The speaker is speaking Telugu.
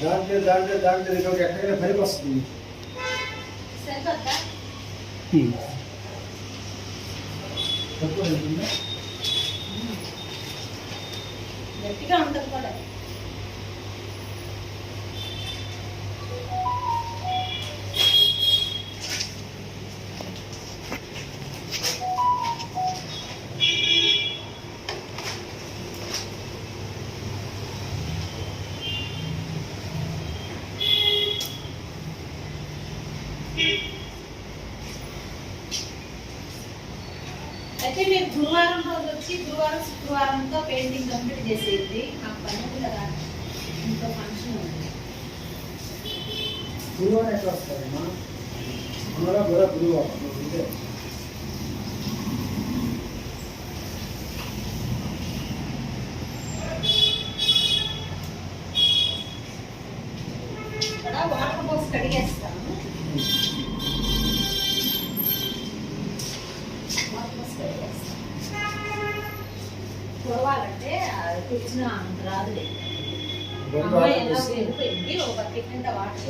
దాంట్లో ఎక్కడికైనా పనికి వస్తుంది. గట్టిగా ఉంటుంది కూడా. అయితే మీరు గురువారం రోజు వచ్చి గురువారం శుక్రవారంతో పెయింటింగ్ కంప్లీట్ చేసేది. నాకు పని ఉంది కదా, ఇంట్లో ఫంక్షన్ ఉంది. గురువారం ఎట్లా వస్తారమ్మా? గురువారం ఇక్కడ వాటర్ పోసి కడిగేస్తాను. చూడాలంటే అది తెచ్చిన అంత రాదులే. అమ్మాయి ఎలా వెళ్ళిపోయింది, ఒక బకెట్ నిండా వాటర్